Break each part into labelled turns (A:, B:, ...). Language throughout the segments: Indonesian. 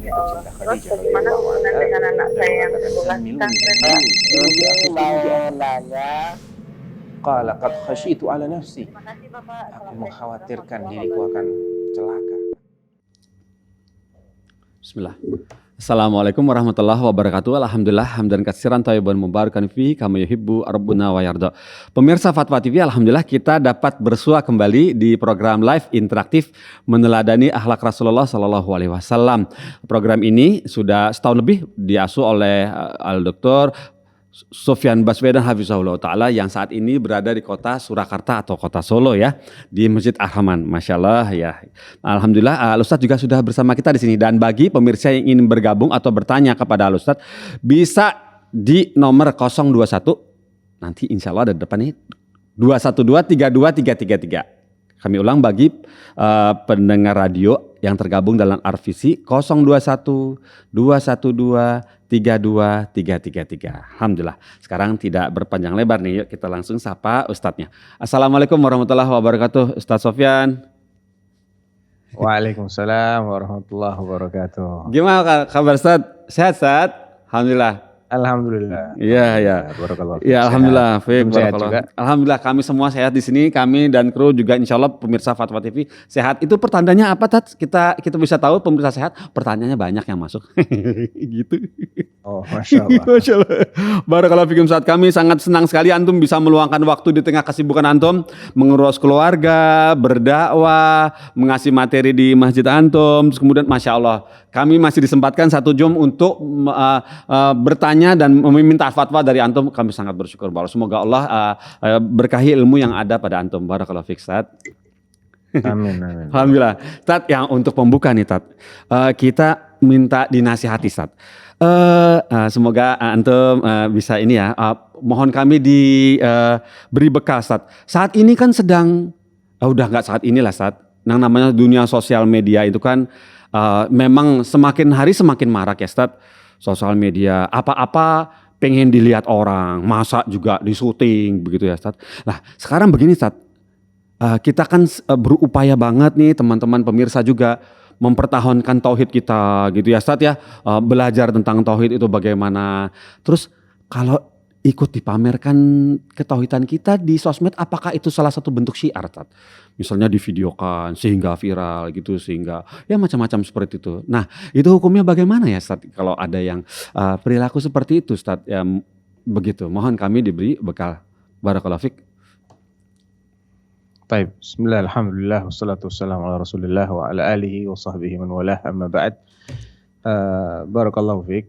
A: Ya Allah.
B: Cinta
A: Terus
B: Khadijah
A: bagaimana
B: radhiyallahu
A: hubungan
B: anha
A: dengan anak
B: yang
A: saya yang
B: mengatakan
A: sekolah
B: samiluni
A: pesantren
B: minhu
A: Pak?
B: ilmu
C: Ini
B: akhirnya
C: mau
B: di atas.
C: nanya.
B: Qala qad khasyitu ala nafsi.
A: Terima kasih Bapak.
B: Aku
A: Assalamualaikum
B: mengkhawatirkan
A: warahmatullahi
B: diriku akan celaka.
D: Bismillah. Assalamualaikum warahmatullahi wabarakatuh. Alhamdulillah hamdan katsiran thayyiban mubarakan fihi kama yuhibbu rabbuna wa yarda. Pemirsa Fatwa TV, alhamdulillah kita dapat bersua kembali di program live interaktif meneladani akhlak Rasulullah sallallahu alaihi wasallam. Program ini sudah setahun lebih diasuh oleh Al-Doktor Sofyan Baswedan Hafizahullah Ta'ala yang saat ini berada di kota Surakarta atau kota Solo ya, di Masjid Ar-Rahman. Masya Allah ya. Alhamdulillah Al-Ustadz juga sudah bersama kita di sini. Dan bagi pemirsa yang ingin bergabung atau bertanya kepada Al-Ustadz, bisa di nomor 021, nanti insya Allah ada depan ini, 212-32333. Kami ulang bagi pendengar radio yang tergabung dalam Arvisi 021-212-32333. Alhamdulillah. Sekarang tidak berpanjang lebar nih, yuk kita langsung sapa Ustadznya. Assalamualaikum warahmatullahi wabarakatuh, Ustadz Sofyan.
C: Waalaikumsalam warahmatullahi wabarakatuh.
D: Gimana kabar Ustadz? Sehat? Alhamdulillah.
C: Alhamdulillah.
D: Iya.
C: Barakallah.
D: Ya alhamdulillah.
C: Sehat juga.
D: Alhamdulillah kami semua sehat di sini. Kami dan kru juga insya Allah pemirsa Fatwa TV sehat. Itu pertandanya apa Tat? Kita bisa tahu pemirsa sehat. Pertanyaannya banyak yang masuk. Gitu.
C: Oh, masya Allah.
D: Masya Allah. Barakallahu fikum, saat kami sangat senang sekali antum bisa meluangkan waktu di tengah kesibukan antum mengurus keluarga, berdakwah, mengasih materi di masjid antum. Terus kemudian masya Allah kami masih disempatkan 1 jam untuk bertanya dan meminta fatwa dari antum. Kami sangat bersyukur bahwa semoga Allah berkahi ilmu yang ada pada antum. Barakallahu fik, Ustaz.
C: Amin.
D: Alhamdulillah. Tat, yang untuk pembuka nih Tat, kita minta dinasihati Tat. Semoga antum bisa ini ya. Mohon kami beri bekal Tat. Saat ini kan sedang, udah nggak saat inilah Tat. Yang namanya dunia sosial media itu kan memang semakin hari semakin marak ya Tat. Sosial media apa-apa pengen dilihat orang, masa juga di syuting begitu ya Tat. Nah sekarang begini Tat. Kita kan berupaya banget nih teman-teman pemirsa juga mempertahankan tauhid kita gitu ya Ustadz ya, belajar tentang tauhid itu bagaimana. Terus kalau ikut dipamerkan ketauhidan kita di sosmed, apakah itu salah satu bentuk syiar Ustadz? Misalnya divideokan sehingga viral gitu, sehingga ya macam-macam seperti itu. Nah itu hukumnya bagaimana ya Ustadz kalau ada yang perilaku seperti itu Ustadz ya, begitu. Mohon kami diberi bekal. Barakallahu fik.
C: Baik, bismillah, alhamdulillah, wassalatu wassalamu ala rasulillah wa ala alihi wa sahbihi man walah, amma ba'd. Barakallahu fiqh.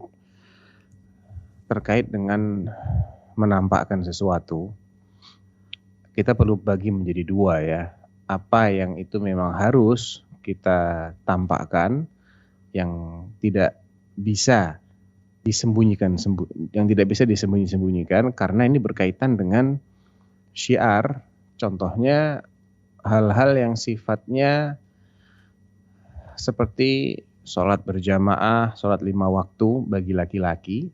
C: Terkait dengan menampakkan sesuatu, kita perlu bagi menjadi 2 ya. Apa yang itu memang harus kita tampakkan, yang tidak bisa disembunyikan karena ini berkaitan dengan syiar. Contohnya hal-hal yang sifatnya seperti sholat berjamaah, sholat 5 waktu bagi laki-laki,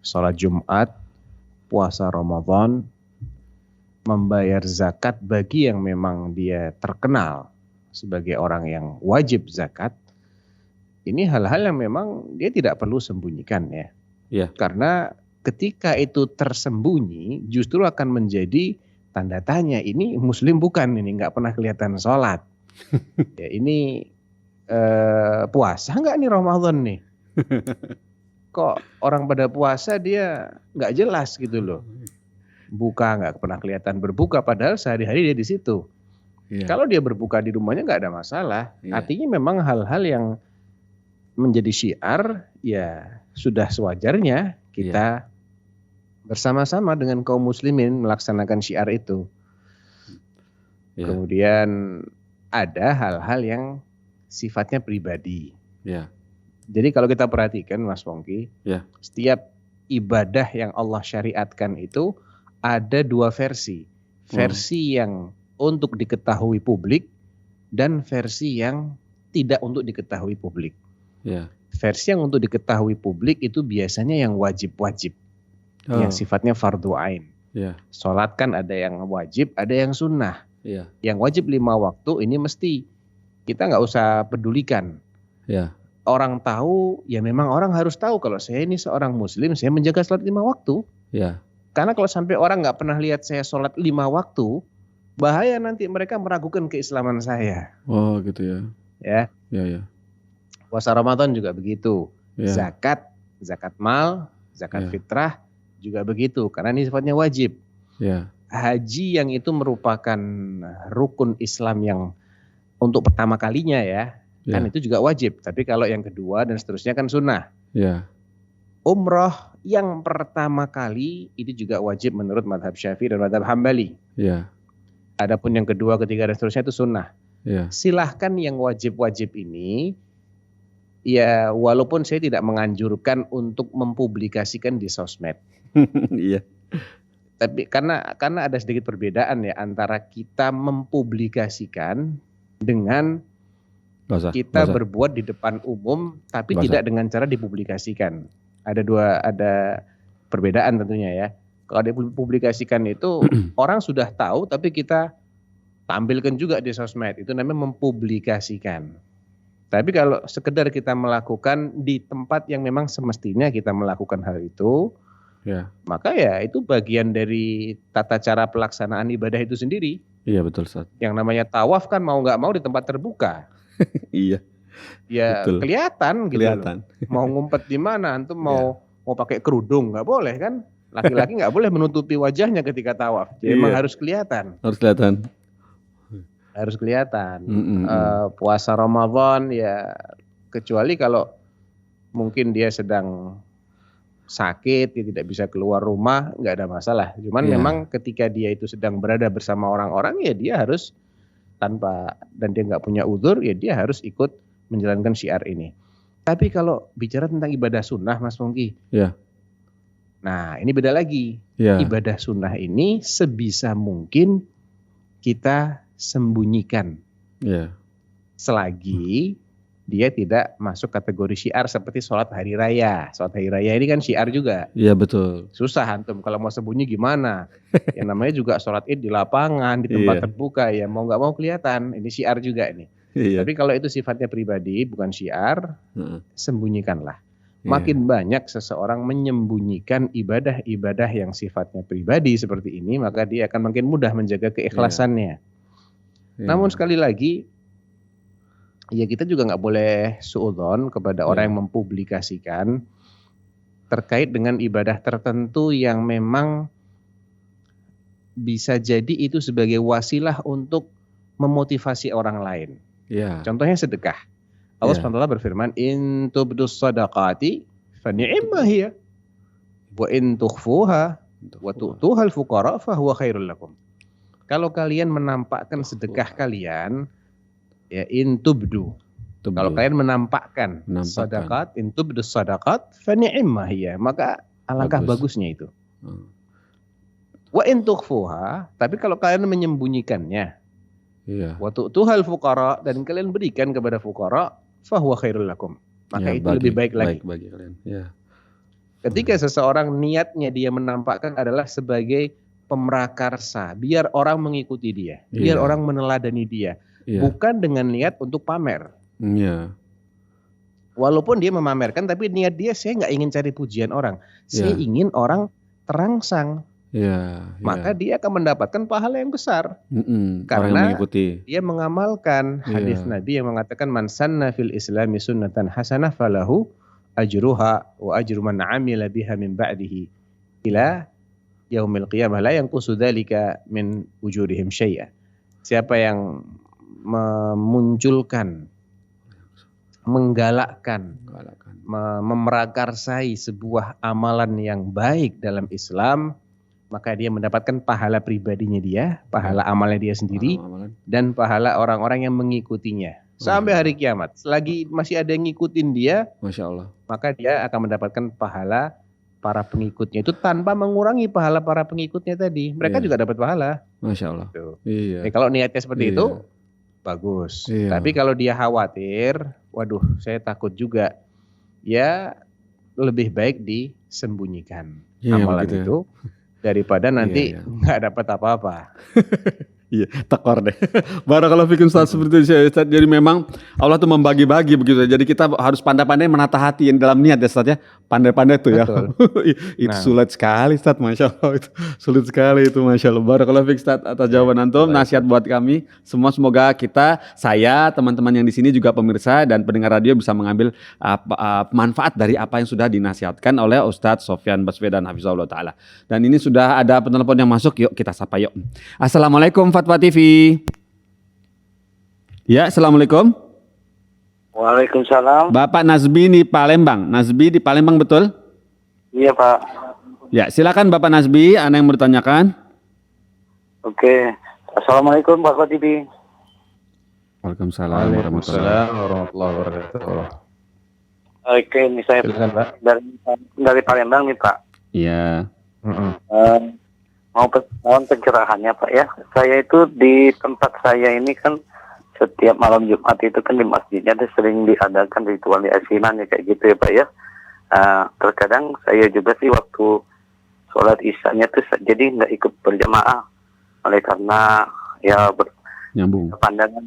C: sholat Jumat, puasa Ramadan, membayar zakat bagi yang memang dia terkenal sebagai orang yang wajib zakat. Ini hal-hal yang memang dia tidak perlu sembunyikan ya.
D: Yeah.
C: Karena ketika itu tersembunyi justru akan menjadi tanda tanya, ini muslim bukan, ini nggak pernah kelihatan sholat. Ya, ini puasa nggak nih Ramadan nih? Kok orang pada puasa dia nggak jelas gitu loh. Buka nggak pernah kelihatan berbuka, padahal sehari-hari dia di situ. Yeah. Kalau dia berbuka di rumahnya nggak ada masalah. Yeah. Artinya memang hal-hal yang menjadi syiar ya sudah sewajarnya kita bersama-sama dengan kaum muslimin melaksanakan syiar itu. Yeah. Kemudian ada hal-hal yang sifatnya pribadi.
D: Yeah.
C: Jadi kalau kita perhatikan Mas Pongki, setiap ibadah yang Allah syariatkan itu ada 2 versi. Versi yang untuk diketahui publik dan versi yang tidak untuk diketahui publik.
D: Yeah.
C: Versi yang untuk diketahui publik itu biasanya yang wajib-wajib. Yang sifatnya fardu ain.
D: Yeah.
C: Sholat kan ada yang wajib, ada yang sunnah.
D: Yeah.
C: Yang wajib 5 waktu ini mesti kita nggak usah pedulikan.
D: Yeah.
C: orang tahu, ya memang orang harus tahu kalau saya ini seorang muslim, saya menjaga sholat 5 waktu.
D: Ya.
C: Karena kalau sampai orang nggak pernah lihat saya sholat 5 waktu, bahaya nanti mereka meragukan keislaman saya.
D: Oh gitu ya.
C: Ya,
D: Ya.
C: puasa Ramadan juga begitu.
D: Ya.
C: Zakat mal, zakat
D: Ya.
C: fitrah juga begitu. Karena ini sifatnya wajib.
D: Ya.
C: Haji yang itu merupakan rukun Islam yang untuk pertama kalinya ya,
D: Ya.
C: kan itu juga wajib. Tapi kalau yang kedua dan seterusnya kan sunnah.
D: Ya.
C: Umroh yang pertama kali itu juga wajib menurut madhab Syafi'i dan madhab Hambali.
D: Ya.
C: Adapun yang kedua, ketiga dan seterusnya itu sunnah.
D: Ya.
C: Silahkan yang wajib-wajib ini, ya walaupun saya tidak menganjurkan untuk mempublikasikan di sosmed.
D: Iya.
C: Tapi karena ada sedikit perbedaan ya antara kita mempublikasikan dengan
D: Nggak usah.
C: kita berbuat di depan umum tapi
D: Nggak
C: tidak dengan cara dipublikasikan. Ada perbedaan tentunya ya. Kalau dipublikasikan itu orang sudah tahu tapi kita tampilkan juga di sosmed, itu namanya mempublikasikan. Tapi kalau sekedar kita melakukan di tempat yang memang semestinya kita melakukan hal itu,
D: Ya.
C: maka ya itu bagian dari tata cara pelaksanaan ibadah itu sendiri.
D: Iya betul Ustaz.
C: Yang namanya tawaf kan mau nggak mau di tempat terbuka.
D: Iya.
C: Ya
D: Betul.
C: kelihatan gitu
D: Kelihatan.
C: loh. Mau ngumpet di mana, antum mau pakai kerudung nggak boleh kan? Laki-laki nggak boleh menutupi wajahnya ketika tawaf. Jadi memang
D: Iya.
C: harus kelihatan.
D: Harus kelihatan.
C: Harus kelihatan.
D: Mm-mm.
C: Puasa Ramadan ya kecuali kalau mungkin dia sedang sakit, dia tidak bisa keluar rumah, nggak ada masalah. Cuman
D: Iya.
C: memang ketika dia itu sedang berada bersama orang-orang, ya dia harus dan dia nggak punya uzur, ya dia harus ikut menjalankan syiar ini. Tapi kalau bicara tentang ibadah sunnah, Mas Pongki,
D: Iya.
C: nah ini beda lagi.
D: Iya.
C: Ibadah sunnah ini sebisa mungkin kita sembunyikan
D: Iya.
C: selagi dia tidak masuk kategori syiar seperti sholat hari raya. Sholat hari raya ini kan syiar juga.
D: Iya betul.
C: Susah antum kalau mau sembunyi gimana? Yang namanya juga sholat id di lapangan, di tempat
D: Iya.
C: terbuka ya mau nggak mau kelihatan. Ini syiar juga ini.
D: Iya.
C: Tapi kalau itu sifatnya pribadi bukan syiar,
D: Heeh.
C: sembunyikanlah.
D: Iya.
C: Makin banyak seseorang menyembunyikan ibadah-ibadah yang sifatnya pribadi seperti ini, maka dia akan makin mudah menjaga keikhlasannya.
D: Iya.
C: Namun sekali lagi, ya kita juga nggak boleh suudzon kepada orang yang mempublikasikan terkait dengan ibadah tertentu yang memang bisa jadi itu sebagai wasilah untuk memotivasi orang lain.
D: Iya.
C: Contohnya sedekah. Allah
D: Ya.
C: SWT berfirman, in tubdus sadaqati fa ni'ma hiya wa in tukhfuha wa tu'tuhal fuqara fa huwa khairul lakum. Kalau kalian menampakkan sedekah kalian, ya in tubdu. Kalau kalian menampakkan sadaqat, in tubdus sadaqat fa ni'ma hiya, maka alangkah bagusnya itu. Wa in tukhfuha, tapi kalau kalian menyembunyikannya,
D: Iya.
C: wa tu'tuhal fuqara, dan kalian berikan kepada fuqara, fa huwa khairul lakum. Maka
D: Ya,
C: itu lebih baik lagi.
D: bagi kalian. Ya.
C: Ketika seseorang niatnya dia menampakkan adalah sebagai pemrakarsa, biar orang mengikuti dia, biar
D: Iya.
C: orang meneladani dia,
D: Iya.
C: bukan dengan niat untuk pamer.
D: Iya.
C: Walaupun dia memamerkan, tapi niat dia, saya nggak ingin cari pujian orang, saya
D: Iya.
C: ingin orang terangsang.
D: Iya.
C: Maka dia akan mendapatkan pahala yang besar.
D: Orang
C: Karena
D: yang mengikuti.
C: dia mengamalkan hadis
D: Iya.
C: Nabi yang mengatakan man sanna fil islami sunnatan hasanah falahu ajruha wa ajru man amila biha min ba'dihi ila yaumil qiyamah la yanqusu dzalika min ujurihim syai'a. Siapa yang memunculkan, menggalakkan, memrakarsai sebuah amalan yang baik dalam Islam, maka dia mendapatkan pahala pribadinya dia, pahala amalnya dia sendiri, dan pahala orang-orang yang mengikutinya. Sampai hari kiamat, selagi masih ada yang ngikutin dia,
D: Masya Allah.
C: maka dia akan mendapatkan pahala para pengikutnya. Itu tanpa mengurangi pahala para pengikutnya tadi. Mereka
D: Iya.
C: juga dapat pahala.
D: Masya Allah.
C: Tuh.
D: Iya.
C: Kalau niatnya seperti
D: Iya.
C: itu, bagus.
D: Iya.
C: Tapi kalau dia khawatir, waduh saya takut juga, ya lebih baik disembunyikan
D: Iya,
C: amalan
D: begitu ya.
C: itu daripada nanti
D: Iya.
C: nggak dapat apa-apa.
D: Iya, tekor deh. Barakallahu fikum Ustaz, seperti itu Ustaz. Jadi memang Allah tuh membagi-bagi begitu. Jadi kita harus pandai-pandai menata hati yang dalam niat ya Ustaz ya. Pandai-pandai tuh ya.
C: Betul.
D: Itu
C: Nah.
D: sulit sekali Ustaz, Masya Allah. Itu sulit sekali itu, Masya Allah. Barakallahu fikum Ustaz atas jawaban antum.
C: baik.
D: Nasihat buat kami semua, semoga kita, saya, teman-teman yang di sini juga pemirsa dan pendengar radio bisa mengambil manfaat dari apa yang sudah dinasihatkan oleh Ustadz Sofyan Baswedan Hafizahullah Ta'ala. Dan ini sudah ada penelpon yang masuk, yuk kita sapa yuk. Assalamualaikum Fatwa TV. Ya, Assalamualaikum.
A: Waalaikumsalam.
D: Bapak Nazbi di Palembang. Nazbi di Palembang betul?
A: Iya Pak.
D: Ya, silakan Bapak Nazbi, Anda yang bertanyakan.
A: Oke. Assalamualaikum Pak Khatibi.
D: Waalaikumsalam warahmatullahi
C: Waalaikumsalam warahmatullahi wabarakatuh.
A: Oke, ini saya
C: Silakan Pak.
A: dari Palembang nih Pak.
D: Iya.
A: Mohon pencerahannya Pak ya. Saya itu di tempat saya ini kan setiap malam Jumat itu kan di masjidnya itu sering diadakan ritual yasinan ya kayak gitu ya Pak ya. Terkadang saya juga sih waktu sholat isya-nya tuh jadi nggak ikut berjamaah oleh karena ya
D: Nyambung.
A: pandangan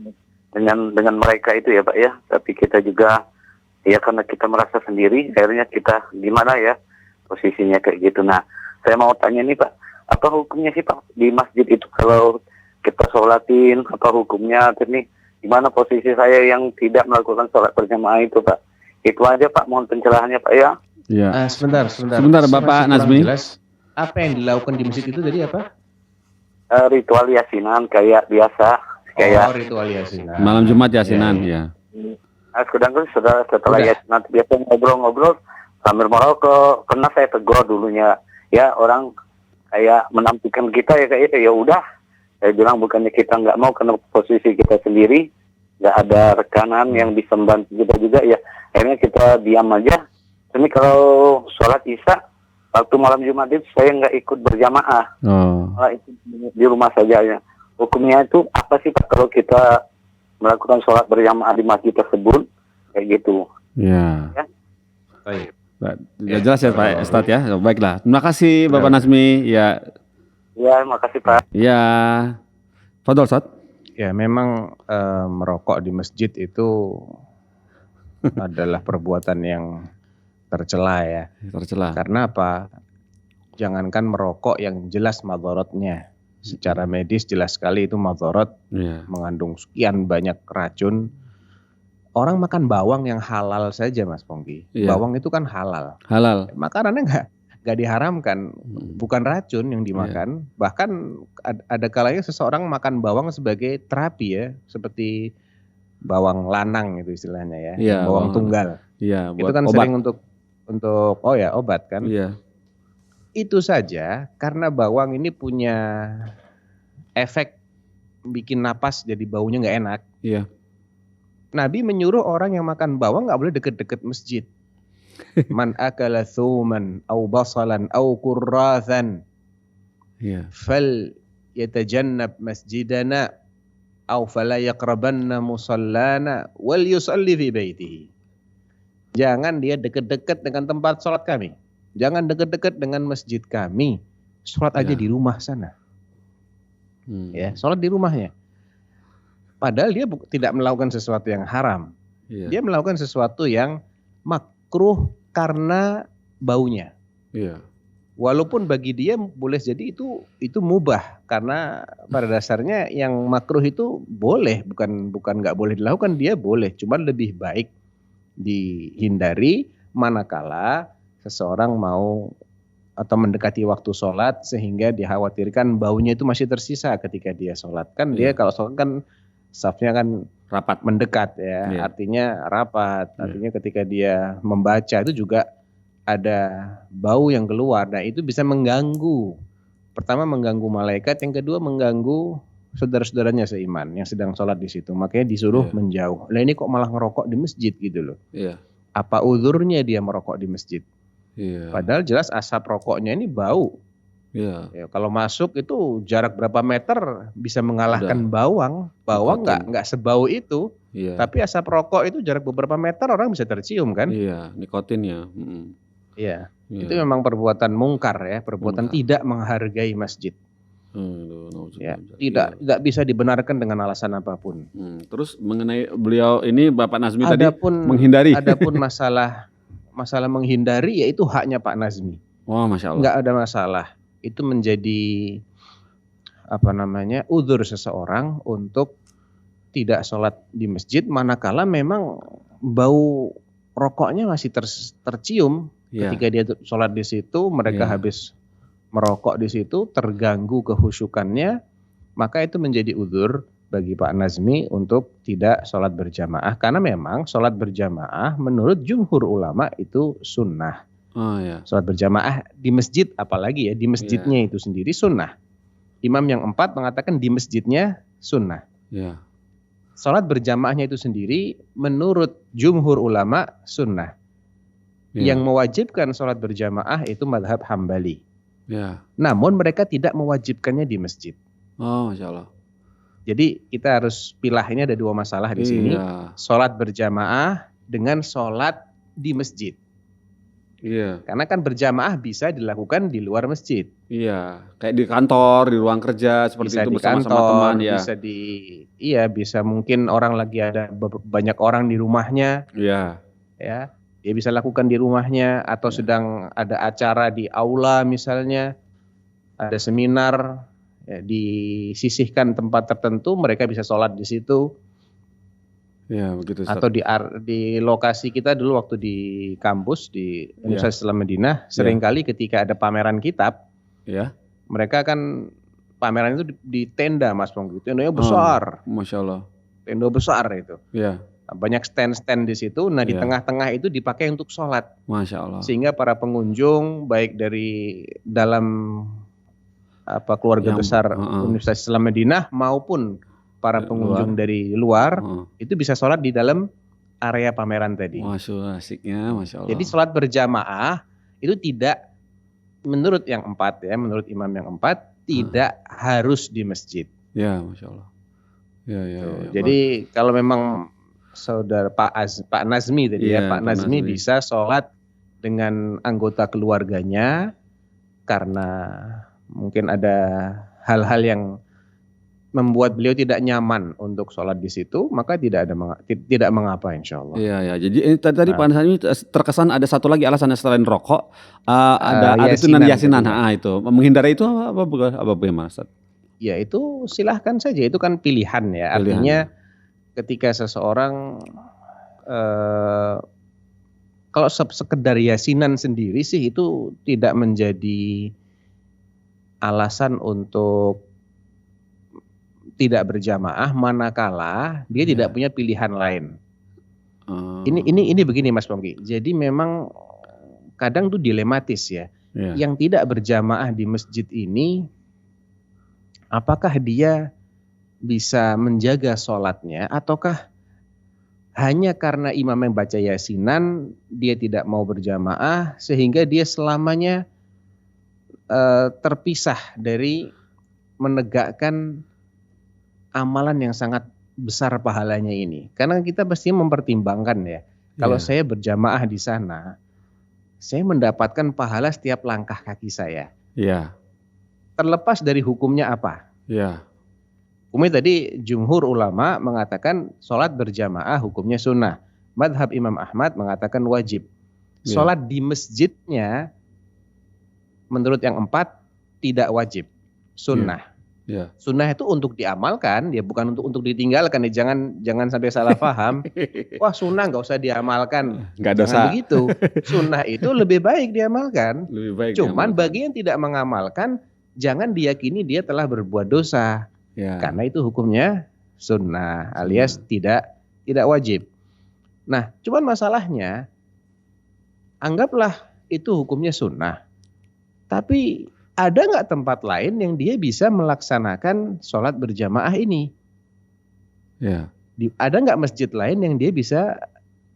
A: dengan mereka itu ya Pak ya. Tapi kita juga ya karena kita merasa sendiri akhirnya kita gimana ya posisinya kayak gitu. Nah saya mau tanya nih Pak, apa hukumnya sih Pak di masjid itu kalau kita sholatin, apa hukumnya? Ini gimana posisi saya yang tidak melakukan sholat berjamaah itu Pak? Itu aja Pak, mohon pencerahannya Pak ya.
D: Iya.
C: Sebentar.
D: Sebentar, Bapak
C: Masih kurang
D: Nazmi.
C: jelas. Apa yang dilakukan di masjid itu tadi apa?
A: Ritual yasinan kayak biasa, kayak
C: Ritual yasinan.
D: Malam Jumat Yasinan, ya.
A: sedangkan setelah
C: Udah.
A: yasinan biasa ngobrol-ngobrol sambil merokok. Pernah saya tegur dulunya, ya orang kayak menampilkan kita ya kayak ya udah. Saya bilang bukannya kita nggak mau karena posisi kita sendiri, nggak ada rekanan yang bisa membantu kita juga ya. Akhirnya kita diam aja. Ini kalau sholat isya waktu malam Jumat itu saya nggak ikut berjamaah,
D: Oh.
A: malah itu di rumah saja ya. Hukumnya itu apa sih Pak kalau kita melakukan sholat berjamaah di masjid tersebut kayak gitu?
D: Ya.
C: Baik.
D: Sudah jelas ya Pak Ustadz ya. Baiklah. Terima kasih Bapak Nazmi. Ya.
A: Ya, makasih Pak.
D: Ya. Fadol Ustadz.
C: Ya memang merokok di masjid itu adalah perbuatan yang tercela ya.
D: Tercela.
C: Karena apa? Jangankan merokok yang jelas madharatnya. Secara medis jelas sekali itu madharat,
D: Iya.
C: mengandung sekian banyak racun. Orang makan bawang yang halal saja Mas Pongki.
D: Iya.
C: Bawang itu kan halal.
D: Halal.
C: Makanannya nggak diharamkan, bukan racun yang dimakan. Bahkan ada kalanya seseorang makan bawang sebagai terapi ya, seperti bawang lanang itu istilahnya ya,
D: Iya,
C: bawang
D: bawang
C: tunggal.
D: Iya.
C: Itu
D: Buat
C: kan
D: obat.
C: sering untuk obat kan.
D: Iya.
C: Itu saja karena bawang ini punya efek bikin napas jadi baunya nggak enak.
D: Iya.
C: Nabi menyuruh orang yang makan bawang nggak boleh deket-deket masjid. Man akala thuman au basalan au kurrathan
D: Iya.
C: fal yatajannab masjidana au fala yaqrabanna musallana wal yusalli fi baitihi. Jangan dia dekat-dekat dengan tempat sholat kami. Jangan dekat-dekat dengan masjid kami. Sholat aja
D: Ya.
C: di rumah sana. Ya, sholat di rumahnya. Padahal dia tidak melakukan sesuatu yang haram.
D: Iya.
C: Dia melakukan sesuatu yang makruh karena baunya.
D: Iya.
C: Walaupun bagi dia boleh jadi itu mubah karena pada dasarnya yang makruh itu boleh, bukan nggak boleh dilakukan, dia boleh, cuman lebih baik dihindari manakala seseorang mau atau mendekati waktu sholat sehingga dikhawatirkan baunya itu masih tersisa ketika dia sholat. Kan dia kalau sholat kan safnya kan
D: Rapat.
C: mendekat ya,
D: Iya.
C: artinya rapat, artinya ketika dia membaca itu juga ada bau yang keluar. Nah itu bisa mengganggu, pertama mengganggu malaikat, yang kedua mengganggu saudara-saudaranya seiman yang sedang sholat di situ. Makanya disuruh menjauh. Nah ini kok malah ngerokok di masjid gitu loh.
D: Iya.
C: Apa uzurnya dia merokok di masjid?
D: Iya.
C: Padahal jelas asap rokoknya ini bau.
D: Iya.
C: Ya, kalau masuk itu jarak berapa meter bisa mengalahkan bawang. Bawang nggak sebau itu.
D: Iya.
C: Tapi asap rokok itu jarak beberapa meter orang bisa tercium kan?
D: Iya, nikotinnya.
C: Iya.
D: Iya.
C: Itu memang perbuatan mungkar ya, perbuatan tidak menghargai masjid.
D: Aduh,
C: Ya,
D: nauzubillah.
C: tidak bisa dibenarkan dengan alasan apapun.
D: Terus mengenai beliau ini Bapak Nazmi tadi
C: Adapun
D: menghindari.
C: adapun masalah menghindari ya itu haknya Pak Nazmi.
D: Wah, Masya Allah.
C: Nggak ada masalah. Itu menjadi uzur seseorang untuk tidak sholat di masjid manakala memang bau rokoknya masih tercium
D: Iya.
C: ketika dia sholat di situ, mereka
D: Iya.
C: habis merokok di situ, terganggu kehusyukannya, maka itu menjadi uzur bagi Pak Nazmi untuk tidak sholat berjamaah karena memang sholat berjamaah menurut jumhur ulama itu sunnah.
D: Oh ya.
C: Sholat berjamaah di masjid apalagi ya di masjidnya itu sendiri sunnah. Imam yang 4 mengatakan di masjidnya sunnah.
D: Ya.
C: Sholat berjamaahnya itu sendiri menurut jumhur ulama sunnah.
D: Ya.
C: Yang mewajibkan sholat berjamaah itu madhab Hambali.
D: Ya.
C: Namun mereka tidak mewajibkannya di masjid.
D: Oh, Masya Allah.
C: Jadi kita harus pilah, ini ada 2 masalah di sini.
D: Iya.
C: Sholat berjamaah dengan sholat di masjid.
D: Iya.
C: Karena kan berjamaah bisa dilakukan di luar masjid.
D: Iya. Kayak di kantor, di ruang kerja seperti
C: Bisa
D: itu
C: di
D: bersama-sama
C: kantor,
D: teman ya.
C: bisa mungkin orang lagi ada banyak orang di rumahnya,
D: Iya.
C: ya. Dia bisa lakukan di rumahnya atau sedang ada acara di aula misalnya, ada seminar, ya, disisihkan tempat tertentu mereka bisa sholat di situ.
D: Iya, begitu Ustaz.
C: Atau di lokasi kita dulu waktu di kampus di Universitas Islam Madinah, seringkali ketika ada pameran kitab,
D: ya.
C: mereka kan pameran itu di tenda Mas Ponggi, tendanya besar,
D: Masya Allah.
C: tenda besar itu.
D: Iya.
C: Banyak stand-stand di situ. Nah di
D: Iya.
C: tengah-tengah itu dipakai untuk sholat,
D: Masya Allah.
C: sehingga para pengunjung baik dari dalam keluarga besar Universitas Islam Madinah maupun para pengunjung dari luar itu bisa sholat di dalam area pameran tadi.
D: Masya Allah, asiknya, Masya Allah.
C: Jadi sholat berjamaah itu tidak menurut yang 4 ya, menurut imam yang 4 tidak harus di masjid.
D: Ya, Masya Allah. Ya.
C: Jadi kalau memang saudara Pak Nazmi tadi Pak Nazmi bisa sholat dengan anggota keluarganya karena mungkin ada hal-hal yang membuat beliau tidak nyaman untuk sholat di situ, maka tidak mengapa insya Allah.
D: Iya. Jadi tadi Pak Nazmi terkesan ada satu lagi alasan selain rokok, ada yasinan. Itu menghindari itu apa bagaimana Ustaz?
C: Ya itu silahkan saja, itu kan pilihan ya. Artinya ketika seseorang kalau sekedar yasinan sendiri sih itu tidak menjadi alasan untuk tidak berjamaah manakala dia tidak punya pilihan lain. Ini begini Mas Pongki. Jadi memang kadang tuh dilematis ya. Yang tidak berjamaah di masjid ini, apakah dia bisa menjaga sholatnya ataukah hanya karena imam yang baca yasinan dia tidak mau berjamaah sehingga dia selamanya terpisah dari menegakkan amalan yang sangat besar pahalanya ini. Karena kita pasti mempertimbangkan ya, kalau saya berjamaah di sana, saya mendapatkan pahala setiap langkah kaki saya.
D: Iya.
C: Terlepas dari hukumnya apa.
D: Iya.
C: Hukumnya tadi jumhur ulama mengatakan sholat berjamaah hukumnya sunnah. Madhab Imam Ahmad mengatakan wajib. Sholat di masjidnya menurut yang 4 tidak wajib, sunnah. Sunnah itu untuk diamalkan, ya bukan untuk ditinggalkan. Ya, jangan sampai salah paham. Wah sunnah nggak usah diamalkan.
D: Nggak dosa.
C: Jangan begitu. Sunnah itu lebih baik diamalkan.
D: Lebih baik.
C: Cuman bagi yang tidak mengamalkan, jangan diyakini dia telah berbuat dosa. Karena itu hukumnya sunnah alias tidak wajib. Nah, cuman masalahnya, anggaplah itu hukumnya sunnah. Tapi ada nggak tempat lain yang dia bisa melaksanakan sholat berjamaah ini? Ada nggak masjid lain yang dia bisa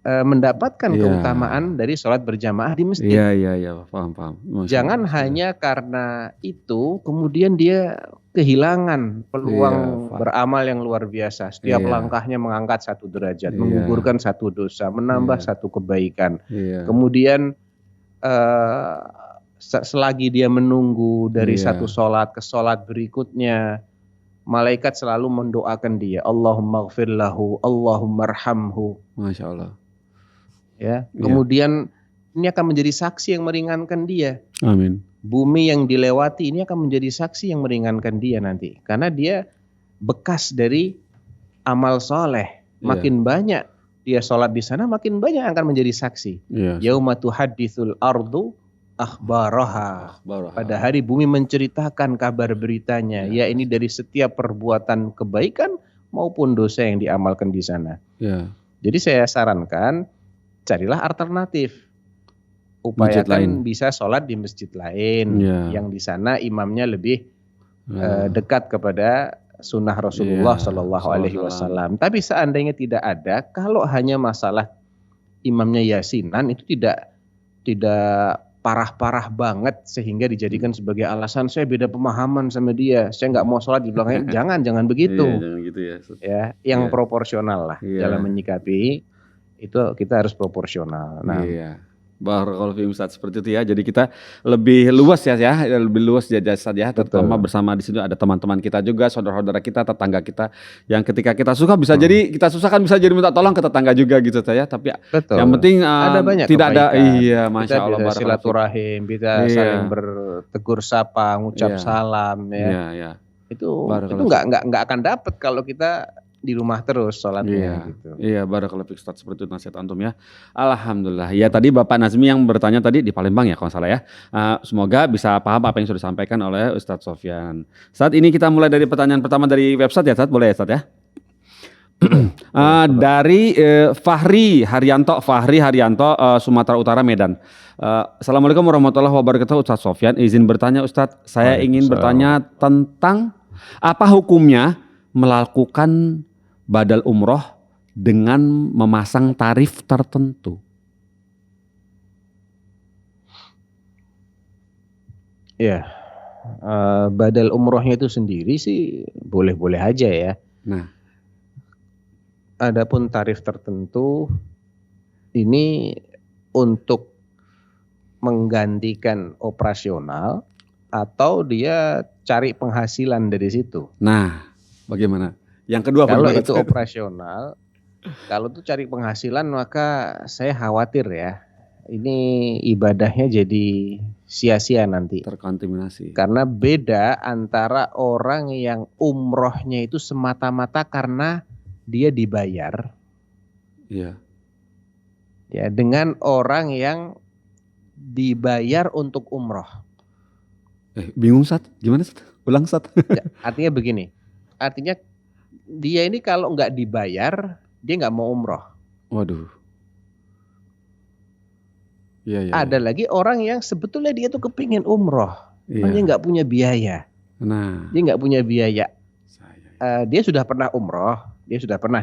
C: mendapatkan keutamaan dari sholat berjamaah di masjid?
D: Iya, paham.
C: Jangan hanya karena itu kemudian dia kehilangan peluang beramal yang luar biasa. Setiap langkahnya mengangkat 1 derajat, menggugurkan 1 dosa, menambah 1 kebaikan. Kemudian selagi dia menunggu dari
D: Iya.
C: satu sholat ke sholat berikutnya, malaikat selalu mendoakan dia, Allahumma ghfir lahu, Allahumma arhamhu.
D: Masya Allah.
C: Ya.
D: Iya.
C: Kemudian ini akan menjadi saksi yang meringankan dia.
D: Amin.
C: Bumi yang dilewati ini akan menjadi saksi yang meringankan dia nanti. Karena dia bekas dari amal soleh. Makin banyak dia sholat di sana, makin banyak akan menjadi saksi.
D: Iya.
C: Yauma tuhadditsul ardu akhbaraha. Pada hari bumi menceritakan kabar beritanya. Ya, ini dari setiap perbuatan kebaikan maupun dosa yang diamalkan di sana.
D: Ya.
C: Jadi saya sarankan carilah alternatif.
D: Masjid lain.
C: Upayakan bisa sholat di masjid lain yang di sana imamnya lebih dekat kepada sunnah Rasulullah Shallallahu Alaihi Wasallam. Tapi seandainya tidak ada, kalau hanya masalah imamnya yasinan itu tidak parah-parah banget sehingga dijadikan sebagai alasan saya beda pemahaman sama dia, saya nggak mau sholat di belakangnya. jangan begitu.
D: Jangan gitu ya.
C: Yang proporsional lah dalam menyikapi itu, kita harus proporsional. Nah,
D: Barakallahu fiikum Ustaz, seperti itu ya. Jadi kita lebih luas lebih luas saja. Terutama bersama di sini ada teman-teman kita juga, saudara-saudara kita, tetangga kita yang ketika kita suka bisa jadi kita susah kan bisa jadi minta tolong ke tetangga juga gitu ya. Tapi yang penting
C: ada banyak
D: tidak
C: kebaikan.
D: Iya, Masya
C: kita
D: Allah.
C: Bisa silaturahim, bisa saling bertegur sapa, ngucap salam ya. Itu nggak akan dapat kalau kita di rumah terus sholatnya gitu.
D: Iya, barakallahu fiik Ustaz, seperti itu nasihat antum ya. Alhamdulillah. Ya tadi Bapak Nazmi yang bertanya tadi di Palembang ya kalau salah ya. Semoga bisa paham apa yang sudah disampaikan oleh Ustaz Sofyan. Saat ini kita mulai dari pertanyaan pertama dari website ya Ustaz, boleh ya Ustaz ya? Dari Fahri Haryanto, Sumatera Utara, Medan. Assalamualaikum warahmatullahi wabarakatuh Ustaz Sofyan. Izin bertanya Ustaz, saya ingin bertanya tentang apa hukumnya melakukan badal umroh dengan memasang tarif tertentu.
C: Ya, badal umrohnya itu sendiri sih boleh-boleh aja ya.
D: Nah,
C: adapun tarif tertentu ini untuk menggantikan operasional atau dia cari penghasilan dari situ.
D: Nah, bagaimana? Yang kedua
C: kalau itu operasional, kalau itu cari penghasilan maka saya khawatir ya, ini ibadahnya jadi sia-sia nanti.
D: Terkontaminasi.
C: Karena beda antara orang yang umrohnya itu semata-mata karena dia dibayar.
D: Iya.
C: Ya, dengan orang yang dibayar untuk umroh.
D: Bingung Sat, gimana Sat? Ulang Sat.
C: Ya, artinya begini. Artinya dia ini kalau nggak dibayar, dia nggak mau umroh.
D: Waduh. Iya.
C: Ada lagi orang yang sebetulnya dia tuh kepingin umroh, dia nggak punya biaya.
D: Nah.
C: Dia nggak punya biaya. Dia sudah pernah umroh, sudah pernah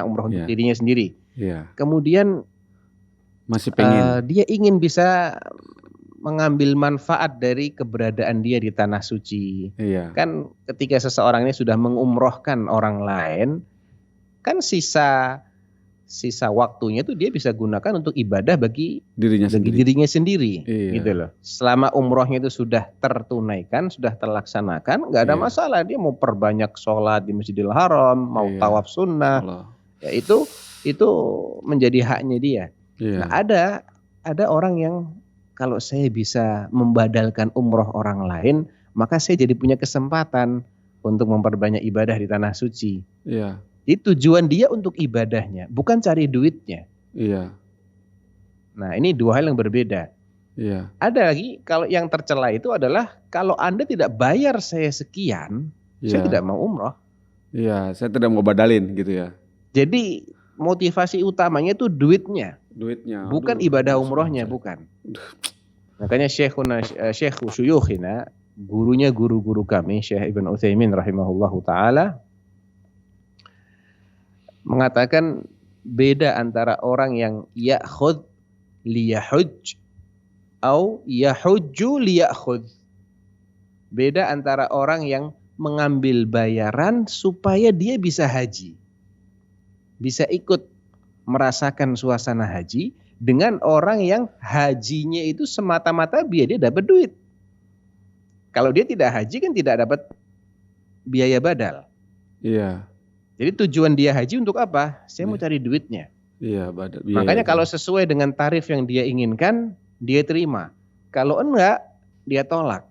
C: umroh untuk dirinya sendiri. Kemudian
D: masih pengen.
C: Dia ingin bisa mengambil manfaat dari keberadaan dia di tanah suci. Kan ketika seseorang ini sudah mengumrohkan orang lain, kan sisa waktunya itu dia bisa gunakan untuk ibadah bagi dirinya sendiri. Gitu loh. Selama umrohnya itu sudah tertunaikan, sudah terlaksanakan, nggak ada masalah. Dia mau perbanyak sholat di Masjidil Haram, mau tawaf sunnah, ya itu menjadi haknya dia. Nah, ada orang yang kalau saya bisa membadalkan umroh orang lain, maka saya jadi punya kesempatan untuk memperbanyak ibadah di tanah suci. Jadi tujuan dia untuk ibadahnya, bukan cari duitnya. Nah, ini dua hal yang berbeda. Ada lagi, kalau yang tercela itu adalah kalau Anda tidak bayar saya sekian, saya tidak mau umroh.
D: Saya tidak mau badalin gitu ya.
C: Jadi motivasi utamanya itu duitnya. Bukan ibadah umrohnya, bukan. Makanya Syekh Syuyukhina, guru kami, Syekh Ibn Utsaimin rahimahullahu ta'ala, mengatakan beda antara orang yang ya'khudh liyahujj atau yahujju liyakhudh. Beda antara orang yang mengambil bayaran supaya dia bisa haji, bisa ikut merasakan suasana haji, dengan orang yang hajinya itu semata-mata biar dia dapat duit. Kalau dia tidak haji kan tidak dapat biaya badal.
D: Iya.
C: Jadi tujuan dia haji untuk apa? Saya mau
D: Iya.
C: cari duitnya.
D: Iya, badal.
C: Makanya kalau sesuai dengan tarif yang dia inginkan, dia terima. Kalau enggak, dia tolak.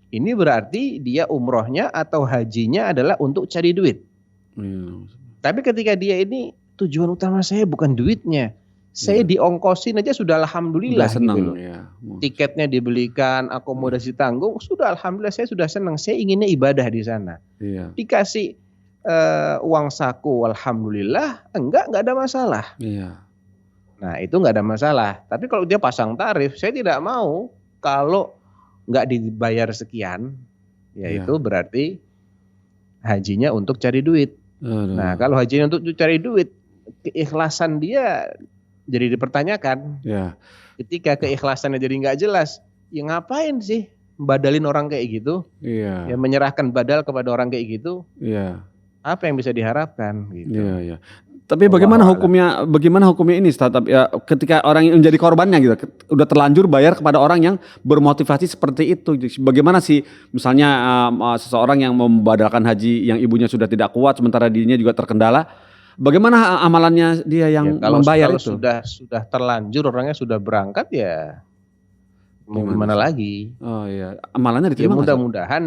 C: Ini berarti dia umrohnya atau hajinya adalah untuk cari duit.
D: Iya.
C: Tapi ketika dia ini tujuan utama saya bukan duitnya. Saya diongkosin aja sudah alhamdulillah
D: Udah senang
C: gitu loh.
D: ya.
C: Tiketnya dibelikan, akomodasi tanggung, sudah alhamdulillah saya sudah senang. Saya inginnya ibadah di sana.
D: Iya.
C: Dikasih uang saku, alhamdulillah, enggak ada masalah.
D: Iya.
C: Nah itu nggak ada masalah. Tapi kalau dia pasang tarif, saya tidak mau kalau nggak dibayar sekian, yaitu berarti hajinya untuk cari duit.
D: Aduh.
C: Nah kalau hajinya untuk cari duit, keikhlasan dia jadi dipertanyakan.
D: Ya.
C: Ketika keikhlasannya jadi nggak jelas, ya ngapain sih badalin orang kayak gitu?
D: Iya.
C: Ya menyerahkan badal kepada orang kayak gitu,
D: Iya.
C: apa yang bisa diharapkan? Gitu.
D: Iya, iya. Tapi bagaimana hukumnya? Bagaimana hukumnya ini, Ustaz? Ya, ketika orang yang menjadi korbannya gitu, udah terlanjur bayar kepada orang yang bermotivasi seperti itu. Bagaimana sih, misalnya seseorang yang membadalkan haji yang ibunya sudah tidak kuat, sementara dirinya juga terkendala. Bagaimana amalannya dia yang membayar
C: kalau
D: itu?
C: sudah terlanjur orangnya sudah berangkat ya mau gimana lagi?
D: Oh iya, amalannya
C: Ya
D: diterima nggak, Ustaz?
C: mudah-mudahan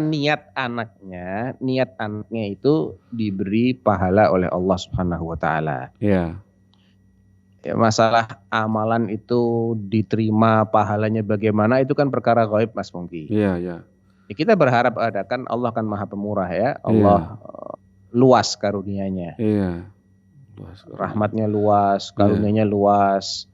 C: niat anaknya itu diberi pahala oleh Allah Subhanahu wa taala.
D: Iya.
C: Ya, masalah amalan itu diterima pahalanya bagaimana itu kan perkara gaib Mas Pongki.
D: Iya, iya.
C: Ya, kita berharap kan Allah kan Maha Pemurah ya. Allah luas karunia-Nya.
D: Iya.
C: Rahmatnya luas, karunia-Nya luas.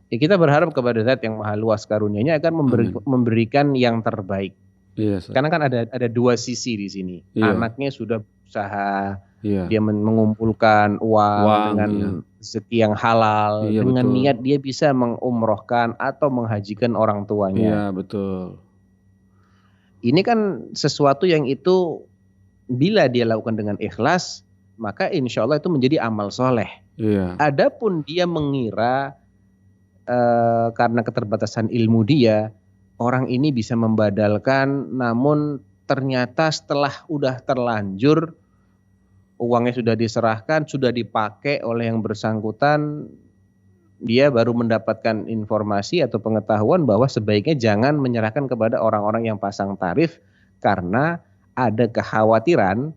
C: Ya, kita berharap kepada Zat yang Maha Luas karunia-Nya akan memberikan yang terbaik.
D: Iya,
C: Karena kan ada dua sisi di sini.
D: Iya.
C: Anaknya sudah berusaha,
D: Iya.
C: dia mengumpulkan uang dengan rezeki yang halal,
D: Iya,
C: dengan
D: betul.
C: niat dia bisa mengumrohkan atau menghajikan orang tuanya.
D: Iya, betul.
C: Ini kan sesuatu yang itu bila dia lakukan dengan ikhlas, maka insya Allah itu menjadi amal soleh.
D: Iya.
C: Adapun dia mengira karena keterbatasan ilmu dia, orang ini bisa membadalkan, namun ternyata setelah udah terlanjur, uangnya sudah diserahkan, sudah dipakai oleh yang bersangkutan, dia baru mendapatkan informasi atau pengetahuan bahwa sebaiknya jangan menyerahkan kepada orang-orang yang pasang tarif, karena ada kekhawatiran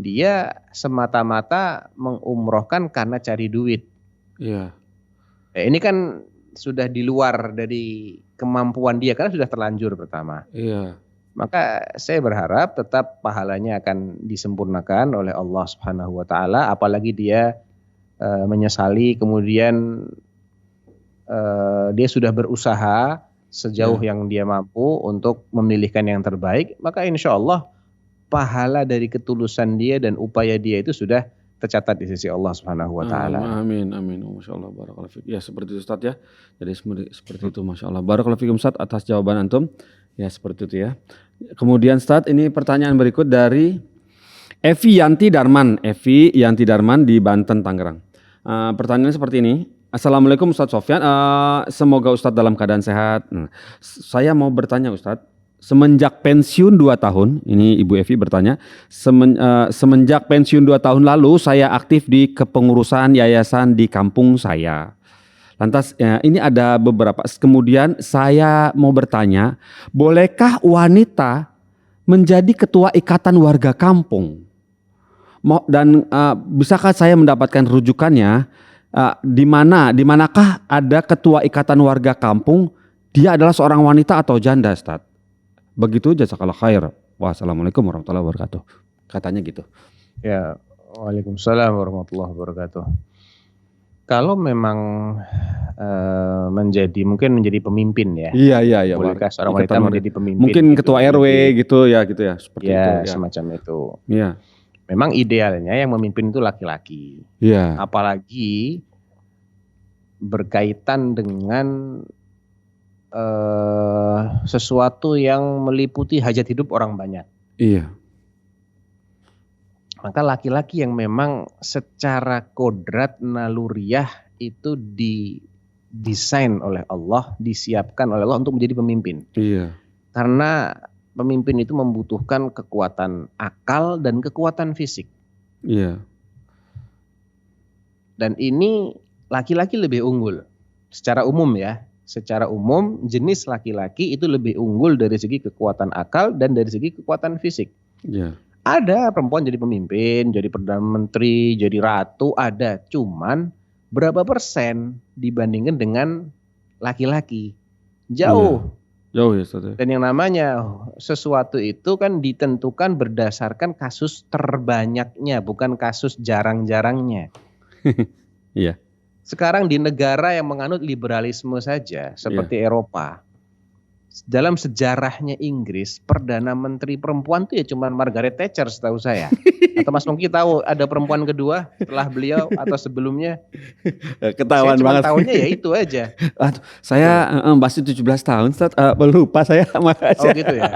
C: dia semata-mata mengumrohkan karena cari duit.
D: Iya.
C: Ini kan sudah di luar dari kemampuan dia karena sudah terlanjur pertama.
D: Iya.
C: Maka saya berharap tetap pahalanya akan disempurnakan oleh Allah Subhanahu wa taala, apalagi dia menyesali kemudian dia sudah berusaha sejauh yang dia mampu untuk memilihkan yang terbaik, maka insya Allah pahala dari ketulusan dia dan upaya dia itu sudah tercatat di sisi Allah Subhanahu wa taala.
D: Amin, amin. Masya Allah, barakallahu fiik. Ya seperti itu, Ustaz ya. Jadi seperti itu, Masya Allah. Barakallahu fiikum, Ustaz, atas jawaban antum. Ya seperti itu ya. Kemudian Ustaz, ini pertanyaan berikut dari Evi Yanti Darman. Evi Yanti Darman di Banten, Tangerang. Pertanyaannya seperti ini. Assalamualaikum Ustaz Sofyan. Semoga Ustaz dalam keadaan sehat. Saya mau bertanya Ustaz. Semenjak pensiun 2 tahun, ini Ibu Evi bertanya, semenjak pensiun 2 tahun lalu saya aktif di kepengurusan yayasan di kampung saya. Lantas ini ada beberapa, kemudian saya mau bertanya, bolehkah wanita menjadi ketua ikatan warga kampung? Dan bisakah saya mendapatkan rujukannya, di manakah ada ketua ikatan warga kampung, dia adalah seorang wanita atau janda, Ustaz? Begitu, jazakallah khair. Wassalamualaikum warahmatullahi wabarakatuh. Katanya gitu.
C: Ya, waalaikumsalam warahmatullahi wabarakatuh. Kalau memang mungkin menjadi pemimpin ya.
D: Iya.
C: Bolehkah seorang wanita menjadi pemimpin?
D: Mungkin
C: gitu,
D: ketua RW gitu ya seperti itu.
C: Ya, semacam itu.
D: Iya.
C: Memang idealnya yang memimpin itu laki-laki.
D: Iya.
C: Apalagi berkaitan dengan sesuatu yang meliputi hajat hidup orang banyak.
D: Iya.
C: Maka laki-laki yang memang secara kodrat naluriah itu didesain oleh Allah, disiapkan oleh Allah untuk menjadi pemimpin.
D: Iya.
C: Karena pemimpin itu membutuhkan kekuatan akal dan kekuatan fisik.
D: Iya.
C: Dan ini laki-laki lebih unggul. Secara umum ya. Secara umum jenis laki-laki itu lebih unggul dari segi kekuatan akal dan dari segi kekuatan fisik.
D: Iya.
C: Ada perempuan jadi pemimpin, jadi perdana menteri, jadi ratu, ada. Cuman berapa persen dibandingkan dengan laki-laki? Jauh.
D: Jauh ya Ustaz.
C: Dan yang namanya sesuatu itu kan ditentukan berdasarkan kasus terbanyaknya, bukan kasus jarang-jarangnya.
D: Iya.
C: Sekarang di negara yang menganut liberalisme saja, seperti Eropa, dalam sejarahnya Inggris, Perdana Menteri perempuan itu ya cuma Margaret Thatcher setahu saya. Atau Mas Mungki tahu ada perempuan kedua setelah beliau atau sebelumnya?
D: Ketahuan
C: Saya cuma
D: banget.
C: tahunya ya itu aja.
D: Aduh, saya masih 17 tahun Ustaz, lupa saya. Makasih.
C: Oh gitu ya.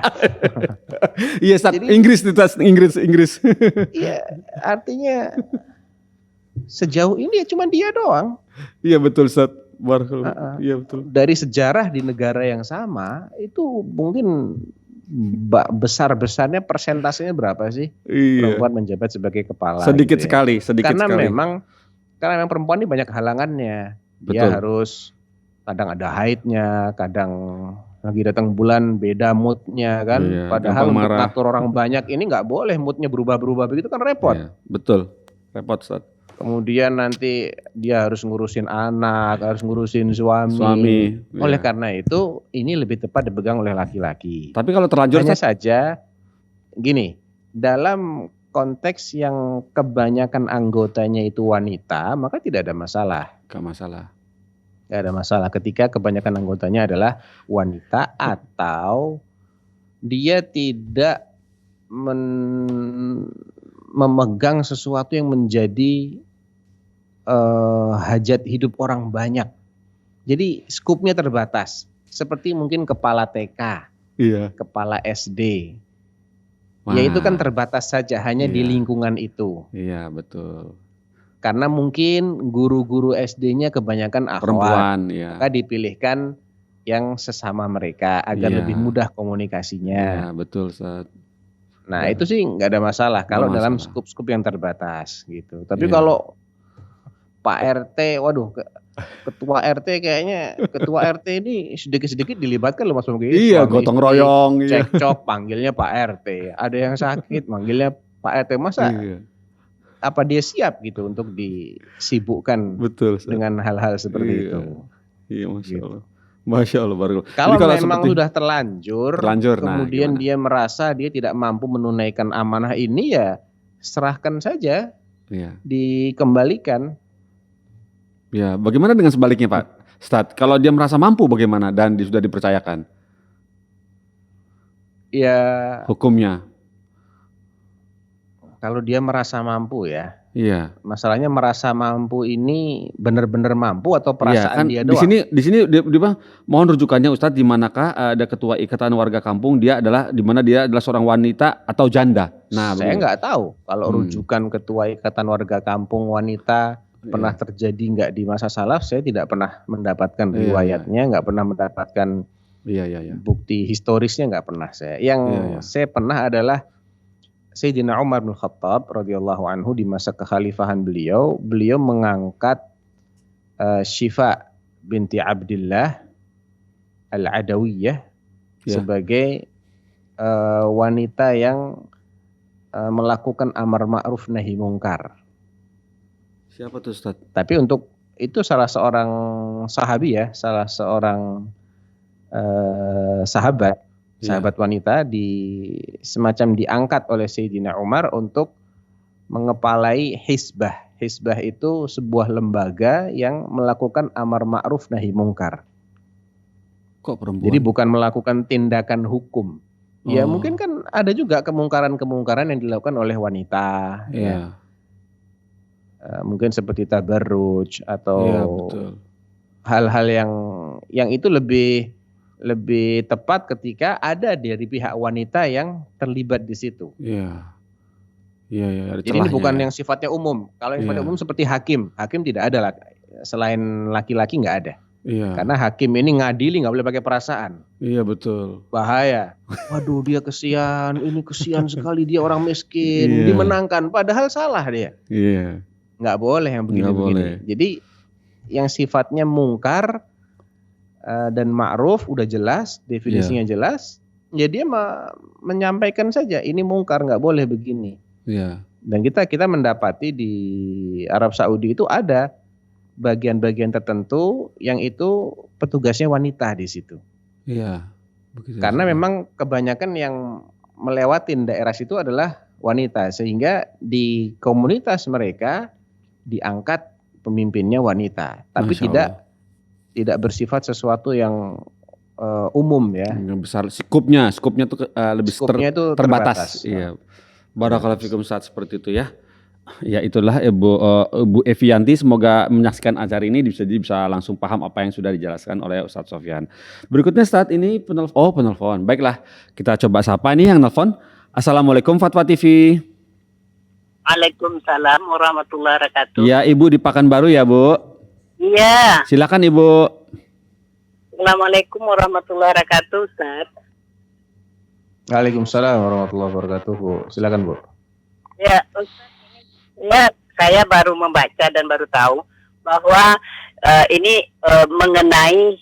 D: Iya Ustaz,
C: Jadi-
D: Inggris Ustaz, Inggris.
C: Iya, artinya sejauh ini ya cuma dia doang.
D: Iya betul Ustaz. Barakallahu. Iya betul.
C: Dari sejarah di negara yang sama itu mungkin besar-besarnya persentasenya berapa sih
D: Iya.
C: perempuan menjabat sebagai kepala?
D: Sedikit
C: gitu ya.
D: sekali, sedikit
C: Karena
D: sekali.
C: memang perempuan ini banyak halangannya.
D: Betul.
C: Dia harus kadang ada haidnya, kadang lagi datang bulan beda moodnya kan.
D: Iya,
C: Padahal
D: gampang
C: untuk
D: marah.
C: ngatur orang banyak ini nggak boleh moodnya berubah-berubah begitu kan repot.
D: Iya, betul. Repot Ustaz.
C: Kemudian nanti dia harus ngurusin anak, harus ngurusin suami.
D: Suami.
C: Oleh
D: Iya.
C: karena itu ini lebih tepat dipegang oleh laki-laki.
D: Tapi kalau terlanjur
C: Hanya
D: Ustaz,
C: saja gini, dalam konteks yang kebanyakan anggotanya itu wanita, maka tidak ada masalah.
D: gak masalah.
C: Tidak ada masalah ketika kebanyakan anggotanya adalah wanita atau dia tidak memegang sesuatu yang menjadi hajat hidup orang banyak. Jadi skupnya terbatas. Seperti mungkin kepala TK,
D: Iya.
C: kepala SD.
D: Wah,
C: Ya itu kan terbatas saja hanya di
D: Iya.
C: lingkungan itu.
D: Iya betul.
C: Karena mungkin guru-guru SD-nya kebanyakan akhwat.
D: Perempuan ya.
C: Maka dipilihkan yang sesama mereka agar
D: Iya.
C: lebih mudah komunikasinya.
D: Iya betul Ustaz.
C: Nah itu sih nggak ada masalah kalau
D: Nggak
C: dalam
D: masalah.
C: skup-skup yang terbatas gitu. Tapi
D: Iya.
C: kalau Pak RT, waduh, ketua RT kayaknya ketua RT ini sedikit-sedikit dilibatkan loh Mas Mungki.
D: Iya,
C: Suami
D: gotong
C: istri
D: royong. Iya.
C: cekcok panggilnya Pak RT. Ada yang sakit manggilnya Pak RT. Masa
D: Iya,
C: apa dia siap gitu untuk disibukkan
D: betul Ustaz.
C: dengan hal-hal seperti
D: Iya.
C: itu?
D: Iya, Masya
C: Gitu.
D: Allah. Masya Allah. Barakallahu.
C: Kalau
D: Jadi
C: memang
D: seperti-
C: sudah terlanjur,
D: Terlanjur, nah,
C: kemudian
D: gimana?
C: dia merasa dia tidak mampu menunaikan amanah ini ya serahkan saja,
D: Iya.
C: dikembalikan.
D: Ya, bagaimana dengan sebaliknya Pak Ustadz? Kalau dia merasa mampu bagaimana dan sudah dipercayakan
C: Ya
D: hukumnya?
C: kalau dia merasa mampu ya,
D: Iya.
C: masalahnya merasa mampu ini benar-benar mampu atau
D: Iya,
C: perasaan
D: kan
C: dia
D: di
C: doang?
D: sini dia bilang, mohon rujukannya Ustadz, di manakah ada ketua ikatan warga kampung, dia adalah di mana dia adalah seorang wanita atau janda. Nah,
C: Saya
D: begitu.
C: nggak tahu kalau
D: Hmm.
C: rujukan ketua ikatan warga kampung wanita pernah
D: Iya.
C: terjadi nggak di masa salaf, saya tidak pernah mendapatkan
D: Iya,
C: riwayatnya, nggak pernah mendapatkan
D: Iya.
C: bukti historisnya, nggak pernah saya. Yang
D: Iya.
C: saya pernah adalah Sayyidina Umar bin Khattab radhiyallahu anhu di masa kekhalifahan beliau mengangkat Syifa binti Abdillah Al-Adawiyah
D: Ya.
C: sebagai wanita yang melakukan amar ma'ruf nahi mungkar.
D: Siapa tuh Ustadz?
C: Tapi untuk itu salah seorang sahabi ya, salah seorang sahabat wanita semacam diangkat oleh Sayyidina Umar untuk mengepalai Hizbah. Hizbah itu sebuah lembaga yang melakukan amar ma'ruf nahi mungkar.
D: Kok perempuan?
C: Jadi bukan melakukan tindakan hukum. Ya
D: Oh.
C: mungkin kan ada juga kemungkaran-kemungkaran yang dilakukan oleh wanita.
D: Iya.
C: Mungkin seperti tabarruj atau
D: Iya, betul.
C: hal-hal yang itu lebih tepat ketika ada dari pihak wanita yang terlibat di situ.
D: Iya. Iya, ada
C: Jadi ini
D: celahnya
C: bukan
D: ya.
C: yang sifatnya umum. Kalau yang sifatnya
D: Iya.
C: umum seperti hakim tidak ada lah. Selain laki-laki nggak ada.
D: Iya.
C: Karena hakim ini ngadili nggak boleh pakai perasaan.
D: Iya betul.
C: Bahaya. Waduh dia kesian, ini kesian sekali dia orang miskin,
D: Iya.
C: dimenangkan. Padahal salah dia.
D: Iya.
C: Nggak boleh yang
D: Nggak
C: begini-begini.
D: boleh.
C: Jadi yang sifatnya mungkar dan ma'ruf udah jelas, definisinya jelas. Ya dia menyampaikan saja ini mungkar nggak boleh begini.
D: Iya.
C: Dan kita mendapati di Arab Saudi itu ada bagian-bagian tertentu yang itu petugasnya wanita di situ.
D: Iya. Begitu
C: Karena
D: saja.
C: memang kebanyakan yang melewatin daerah situ adalah wanita, sehingga di komunitas mereka diangkat pemimpinnya wanita, tapi
D: Masya
C: tidak
D: Allah.
C: tidak bersifat sesuatu yang umum ya.
D: Yang besar skupnya tuh lebih
C: Skupnya itu
D: terbatas. Iya. Barakallahu fikum Ustaz, seperti itu ya. Ya itulah Ibu Evianti, semoga menyaksikan acara ini bisa langsung paham apa yang sudah dijelaskan oleh Ustaz Sofyan. Berikutnya saat ini penelpon. Baiklah, kita coba sapa nih yang nelpon. Assalamualaikum Fatwa TV.
E: Waalaikumsalam warahmatullahi wabarakatuh.
D: Iya, Ibu di Pekanbaru ya, Bu.
E: Iya.
D: Silakan Ibu.
E: Assalamualaikum warahmatullahi wabarakatuh, Ustaz.
C: Waalaikumsalam warahmatullahi wabarakatuh, Bu. Silakan, Bu.
E: Ya, Ustaz. Ya, saya baru membaca dan baru tahu bahwa ini mengenai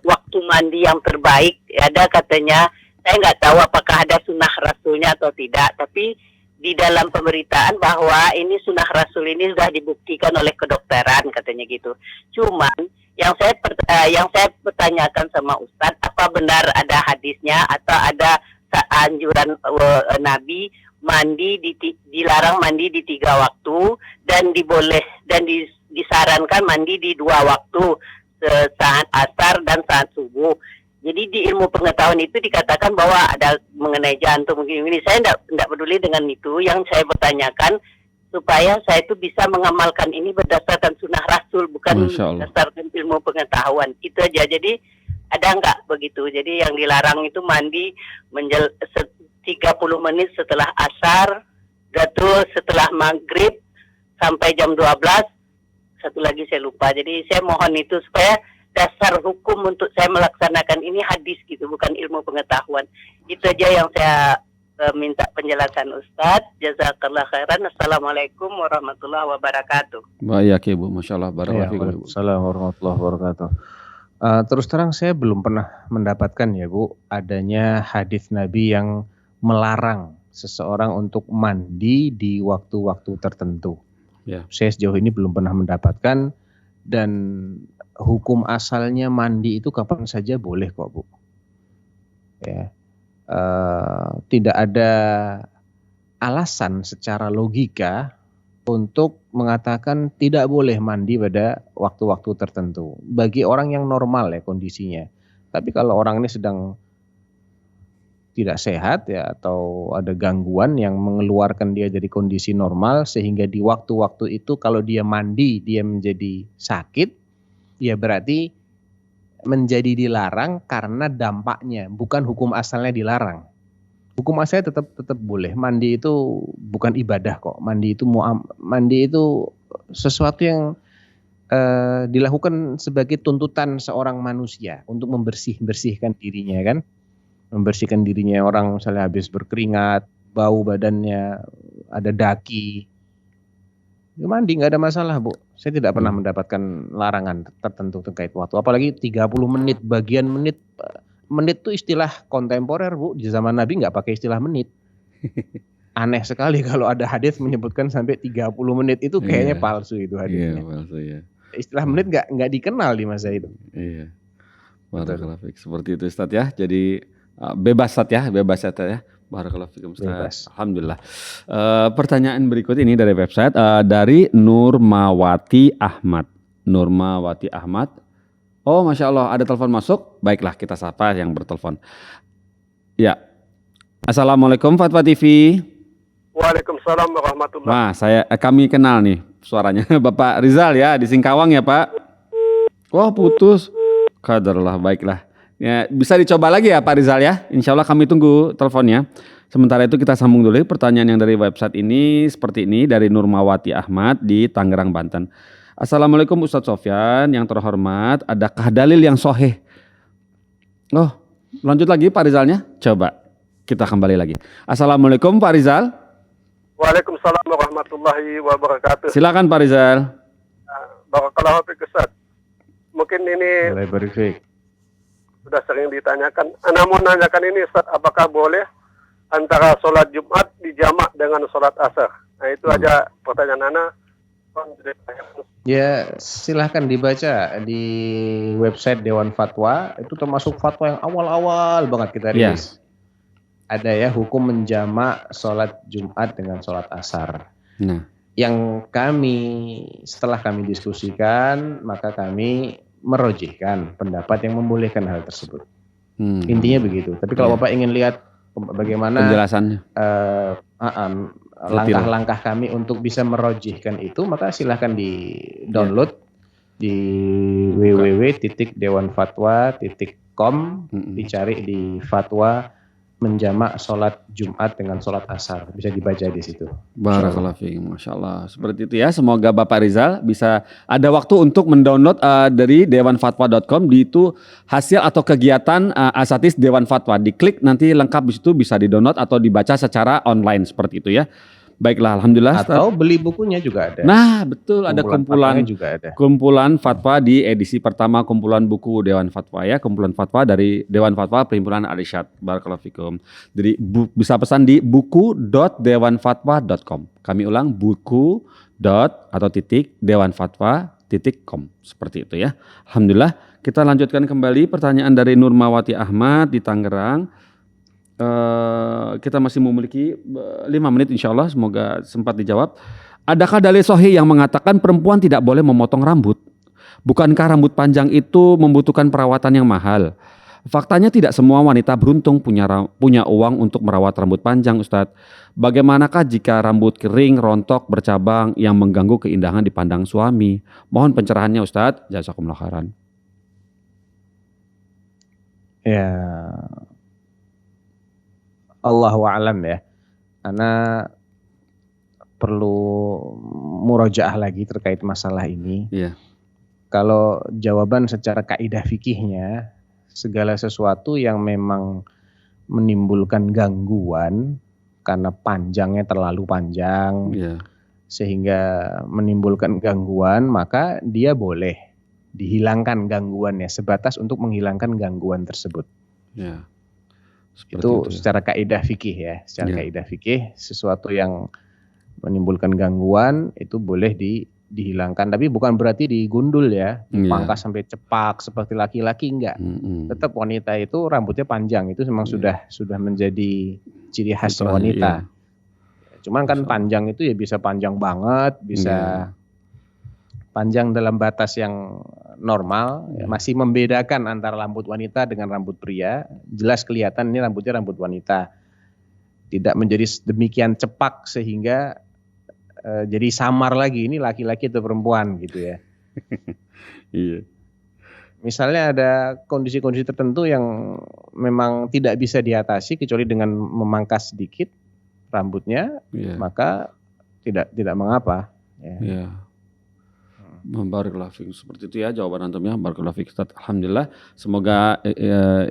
E: waktu mandi yang terbaik. Ada katanya, saya nggak tahu apakah ada sunnah rasulnya atau tidak, tapi di dalam pemberitaan bahwa ini sunnah rasul ini sudah dibuktikan oleh kedokteran katanya gitu. Cuman yang saya pertanyakan sama Ustadz, apa benar ada hadisnya atau ada anjuran Nabi dilarang mandi di 3 waktu dan disarankan mandi di 2 waktu, saat asar dan saat subuh. Jadi di ilmu pengetahuan itu dikatakan bahwa ada mengenai jantung begini. Saya tidak peduli dengan itu. Yang saya bertanyakan supaya saya itu bisa mengamalkan ini berdasarkan sunnah Rasul, bukan berdasarkan ilmu pengetahuan. Itu aja. Jadi ada nggak begitu? Jadi yang dilarang itu mandi 30 menit setelah asar, setelah maghrib sampai jam 12. Satu lagi saya lupa. Jadi saya mohon itu supaya dasar hukum untuk saya melaksanakan ini hadis gitu, bukan ilmu pengetahuan. Itu aja yang saya minta penjelasan Ustadz. Jazakallah khairan. Assalamualaikum warahmatullahi wabarakatuh.
D: Baik Ibu, Masya Allah. Barakallahu.
C: Assalamualaikum warahmatullahi wabarakatuh. Terus terang saya belum pernah mendapatkan ya Bu, adanya hadis Nabi yang melarang seseorang untuk mandi di waktu-waktu tertentu.
D: Ya.
C: Saya sejauh ini belum pernah mendapatkan, dan hukum asalnya mandi itu kapan saja boleh kok Bu. Ya, tidak ada alasan secara logika untuk mengatakan tidak boleh mandi pada waktu-waktu tertentu. Bagi orang yang normal ya kondisinya. Tapi kalau orang ini sedang tidak sehat ya, atau ada gangguan yang mengeluarkan dia dari kondisi normal sehingga di waktu-waktu itu kalau dia mandi dia menjadi sakit, ya berarti menjadi dilarang karena dampaknya, bukan hukum asalnya dilarang. Hukum asalnya tetap boleh. Mandi itu bukan ibadah kok. Mandi itu sesuatu yang dilakukan sebagai tuntutan seorang manusia untuk membersihkan dirinya kan. Membersihkan dirinya, orang misalnya habis berkeringat, bau badannya, ada daki. Ya mandi nggak ada masalah Bu. Saya tidak pernah mendapatkan larangan tertentu terkait waktu. Apalagi 30 menit, bagian menit itu istilah kontemporer Bu. Di zaman Nabi nggak pakai istilah menit. Aneh sekali kalau ada hadis menyebutkan sampai 30 menit, itu kayaknya palsu itu hadisnya.
D: Iya, palsu ya.
C: Istilah menit nggak dikenal di masa itu.
D: Iya. Barakallahu fiik. Seperti itu Ustaz ya. Jadi bebas Ustaz ya. Barakallahu fikum Ustaz. Alhamdulillah. Pertanyaan berikut ini dari website dari Nurmawati Ahmad. Oh, Masya Allah, ada telepon masuk. Baiklah, kita sapa yang bertelepon. Ya. Assalamualaikum Fatwa TV.
F: Waalaikumsalam warahmatullahi wabarakatuh.
D: Kami kenal nih suaranya. Bapak Rizal ya, di Singkawang ya Pak. Wah, putus. Qadarullah, baiklah. Ya, bisa dicoba lagi ya Pak Rizal ya. Insya Allah kami tunggu teleponnya. Sementara itu kita sambung dulu pertanyaan yang dari website ini seperti ini dari Nurmawati Ahmad di Tangerang, Banten. Assalamualaikum Ustadz Sofyan yang terhormat, adakah dalil yang sahih? Oh, lanjut lagi Pak Rizalnya. Coba kita kembali lagi. Assalamualaikum Pak Rizal.
F: Waalaikumsalam warahmatullahi wabarakatuh.
D: Silakan Pak Rizal.
F: Barakallahu fiik Ustaz. Mungkin ini
C: Mulai berfik.
F: sudah sering ditanyakan. Ana mau nanyakan ini Ustaz, apakah boleh antara sholat Jumat dijamak dengan sholat asar? Nah itu aja pertanyaan Ana.
C: Ya silahkan dibaca di website Dewan Fatwa, itu termasuk fatwa yang awal-awal banget kita rilis. Ada ya hukum menjamak sholat Jumat dengan sholat asar.
D: Nah,
C: Yang setelah kami diskusikan, maka kami merojihkan pendapat yang membolehkan hal tersebut. Intinya begitu. Tapi kalau Bapak ingin lihat bagaimana
D: penjelasannya.
C: Langkah-langkah kami untuk bisa merojihkan itu, maka silahkan di-download di www.dewanfatwa.com, dicari di fatwa menjamak sholat Jumat dengan sholat asar, bisa dibaca di situ.
D: Barakallahu fiik, Masya Allah. Seperti itu ya, semoga Bapak Rizal bisa ada waktu untuk mendownload dari dewanfatwa.com. Di itu hasil atau kegiatan asatis Dewan Fatwa. Diklik nanti lengkap di situ, bisa didownload atau dibaca secara online seperti itu ya. Baiklah, alhamdulillah.
C: Atau beli bukunya juga ada.
D: Nah, betul, ada kumpulan
C: juga ada.
D: Kumpulan fatwa di edisi pertama kumpulan buku Dewan Fatwa ya, kumpulan fatwa dari Dewan Fatwa Perhimpunan Al-Irsyad. Barakallahu fikum. Jadi bisa pesan di buku.dewanfatwa.com. Kami ulang buku.dewanfatwa.com. Seperti itu ya. Alhamdulillah, kita lanjutkan kembali pertanyaan dari Nurmawati Ahmad di Tangerang. Kita masih memiliki 5 menit insya Allah, semoga sempat dijawab. Adakah dalil sahih yang mengatakan perempuan tidak boleh memotong rambut? Bukankah rambut panjang itu membutuhkan perawatan yang mahal? Faktanya tidak semua wanita beruntung punya uang untuk merawat rambut panjang, Ustadz. Bagaimanakah jika rambut kering, rontok, bercabang yang mengganggu keindahan dipandang suami? Mohon pencerahannya Ustadz. Jazakumullah khairan.
C: Ya, Allahu a'lam ya. Karena perlu murojaah lagi terkait masalah ini.
D: Iya.
C: Kalau jawaban secara kaidah fikihnya, segala sesuatu yang memang menimbulkan gangguan karena panjangnya terlalu panjang, sehingga menimbulkan gangguan, maka dia boleh dihilangkan gangguannya sebatas untuk menghilangkan gangguan tersebut.
D: Ya.
C: Itu secara kaidah fikih ya, secara kaidah fikih sesuatu yang menimbulkan gangguan itu boleh dihilangkan, tapi bukan berarti digundul ya, dipangkas sampai cepak seperti laki-laki, enggak. Tetap wanita itu rambutnya panjang, itu memang sudah menjadi ciri khas wanita. Cuman kan panjang itu ya bisa panjang banget, bisa panjang dalam batas yang normal, masih membedakan antara rambut wanita dengan rambut pria. Jelas kelihatan ini rambutnya rambut wanita. Tidak menjadi demikian cepak sehingga jadi samar lagi ini laki-laki atau perempuan gitu ya.
D: Iya.
C: Misalnya ada kondisi-kondisi tertentu yang memang tidak bisa diatasi kecuali dengan memangkas sedikit rambutnya, maka tidak mengapa.
D: Ya. Barakallahu fiik, seperti itu ya jawaban antum ya. Barakallahu fiik Ustaz. Alhamdulillah, semoga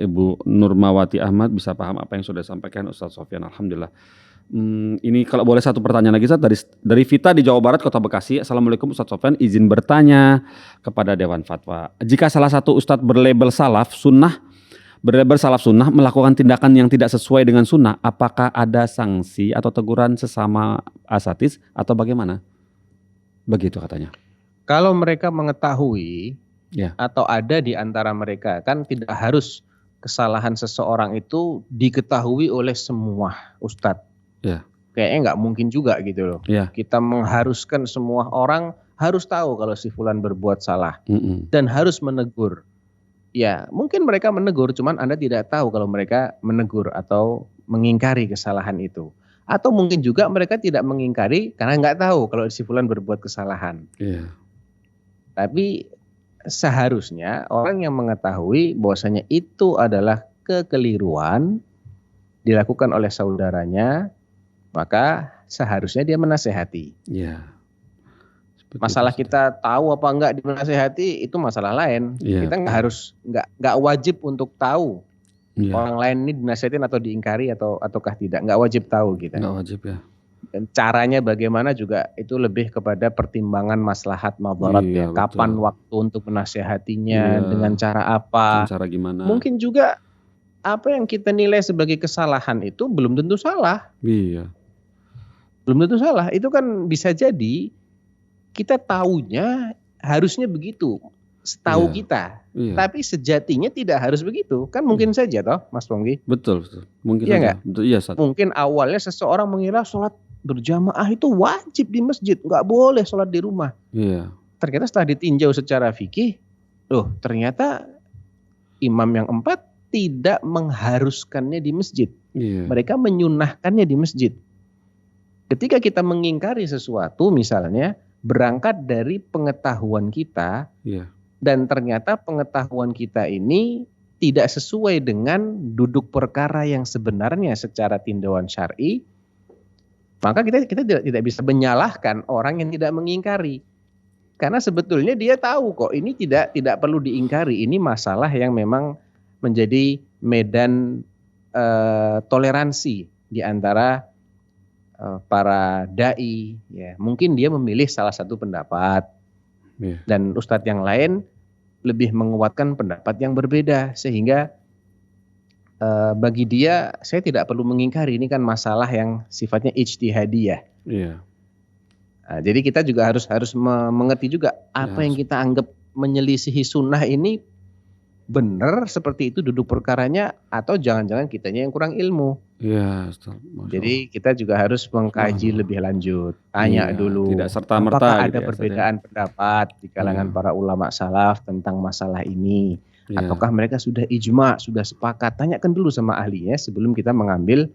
D: Ibu Nurmawati Ahmad bisa paham apa yang sudah disampaikan Ustaz Sofyan. Alhamdulillah. Ini kalau boleh satu pertanyaan lagi Ustaz dari Vita di Jawa Barat, Kota Bekasi. Assalamualaikum Ustaz Sofyan, izin bertanya kepada Dewan Fatwa. Jika salah satu Ustadz berlabel salaf sunnah melakukan tindakan yang tidak sesuai dengan sunnah, apakah ada sanksi atau teguran sesama asatis atau bagaimana? Begitu katanya.
C: Kalau mereka mengetahui atau ada di antara mereka, kan tidak harus kesalahan seseorang itu diketahui oleh semua ustadz. Kayaknya nggak mungkin juga gitu loh. Kita mengharuskan semua orang harus tahu kalau si fulan berbuat salah dan harus menegur. Ya mungkin mereka menegur, cuman Anda tidak tahu kalau mereka menegur atau mengingkari kesalahan itu. Atau mungkin juga mereka tidak mengingkari karena nggak tahu kalau si fulan berbuat kesalahan. Tapi seharusnya orang yang mengetahui bahwasanya itu adalah kekeliruan dilakukan oleh saudaranya, maka seharusnya dia menasehati.
D: Betul,
C: Masalah
D: Ustaz.
C: kita tahu apa enggak dinasehati itu masalah lain.
D: Iya.
C: Kita nggak wajib untuk tahu
D: Iya.
C: orang lain ini dinasihatin atau diingkari ataukah tidak. Nggak wajib tahu kita.
D: Nggak wajib ya.
C: Dan caranya bagaimana juga itu lebih kepada pertimbangan maslahat madarat
D: Iya,
C: ya. Kapan
D: betul.
C: waktu untuk menasehatinya,
D: Iya.
C: dengan cara apa.
D: Cara gimana?
C: Mungkin juga apa yang kita nilai sebagai kesalahan itu belum tentu salah.
D: Iya.
C: Belum tentu salah. Itu kan bisa jadi kita taunya harusnya begitu. Setahu
D: Iya.
C: kita.
D: Iya.
C: Tapi sejatinya tidak harus begitu. Kan mungkin saja toh Mas Pongki.
D: Betul, betul. Mungkin
C: Iya
D: saja.
C: nggak?
D: Betul, iya, Ustaz.
C: Mungkin awalnya seseorang mengira sholat berjamaah itu wajib di masjid. Nggak boleh sholat di rumah.
D: Iya.
C: Ternyata setelah ditinjau secara fikih, loh ternyata imam yang 4 tidak mengharuskannya di masjid.
D: Iya.
C: Mereka menyunahkannya di masjid. Ketika kita mengingkari sesuatu misalnya berangkat dari pengetahuan kita
D: Iya.
C: dan ternyata pengetahuan kita ini tidak sesuai dengan duduk perkara yang sebenarnya secara tinjauan syar'i, maka kita tidak bisa menyalahkan orang yang tidak mengingkari. Karena sebetulnya dia tahu kok ini tidak perlu diingkari. Ini masalah yang memang menjadi medan toleransi di antara para dai. Ya, mungkin dia memilih salah satu pendapat
D: Iya.
C: dan ustadz yang lain lebih menguatkan pendapat yang berbeda sehingga bagi dia saya tidak perlu mengingkari, ini kan masalah yang sifatnya ijtihadiyah.
D: Iya.
C: Nah, jadi kita juga harus mengerti juga apa
D: Ya,
C: yang kita anggap menyelisihi sunnah ini benar seperti itu duduk perkaranya atau jangan-jangan kitanya yang kurang ilmu.
D: Iya, Ustaz. Masya
C: Jadi kita juga harus mengkaji lebih lanjut, tanya
D: Iya,
C: dulu.
D: tidak serta-merta
C: apakah
D: gitu
C: ada
D: ya,
C: perbedaan pendapat di kalangan
D: Iya.
C: para ulama salaf tentang masalah ini,
D: Iya.
C: ataukah mereka sudah ijma, sudah sepakat? Tanyakan dulu sama ahlinya sebelum kita mengambil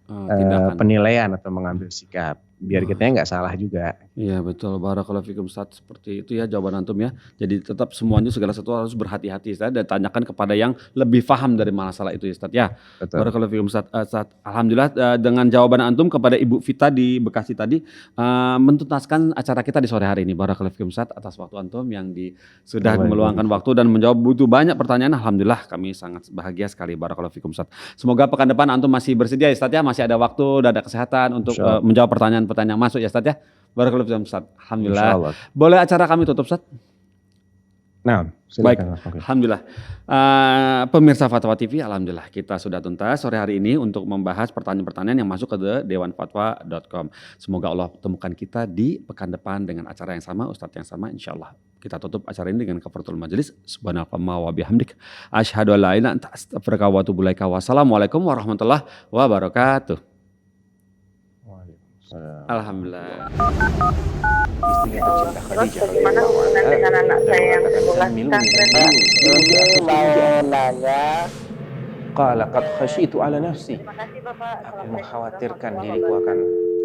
D: tindakan.
C: penilaian atau mengambil sikap, biar kita nggak salah juga.
D: Iya betul, barakallahu fikum Ustaz, seperti itu ya jawaban antum ya. Jadi tetap semuanya segala sesuatu harus berhati-hati Ustaz, dan tanyakan kepada yang lebih paham dari masalah itu ya Ustaz ya.
C: Betul.
D: Barakallahu fikum Ustaz. Ustaz, alhamdulillah dengan jawaban antum kepada Ibu Vita di Bekasi tadi menuntaskan acara kita di sore hari ini. Barakallahu fikum Ustaz atas waktu antum yang sudah meluangkan waktu dan menjawab begitu banyak pertanyaan. Alhamdulillah kami sangat bahagia sekali. Barakallahu fikum Ustaz. Semoga pekan depan antum masih bersedia ya Ustaz ya, masih ada waktu dan ada kesehatan untuk
C: Insyaallah.
D: menjawab pertanyaan-pertanyaan yang masuk ya Ustaz ya. Barakallahu fikum Ustaz. Alhamdulillah.
C: Insyaallah.
D: Boleh acara kami tutup Ustaz?
C: Nah,
D: Baik,
C: silakan Mas Pongki.
D: alhamdulillah. Pemirsa Fatwa TV, alhamdulillah kita sudah tuntas sore hari ini untuk membahas pertanyaan-pertanyaan yang masuk ke dewanfatwa.com. Semoga Allah temukan kita di pekan depan dengan acara yang sama, Ustadz yang sama, insyaallah. Kita tutup acara ini dengan kafaratul majelis. Subhanakallahumma wa bihamdik. Asyhadu an la ilaha illa anta astaghfiruka wa atubu ilaika. Wassalamualaikum warahmatullahi wabarakatuh. Alhamdulillah.
G: Terus bagaimana hubungan dengan anak saya yang sekolah di pesantren, Pak?
B: Mau nanya. Qala qad khasyitu ala nafsi.
G: Terima kasih Bapak.
C: Aku mengkhawatirkan diriku akan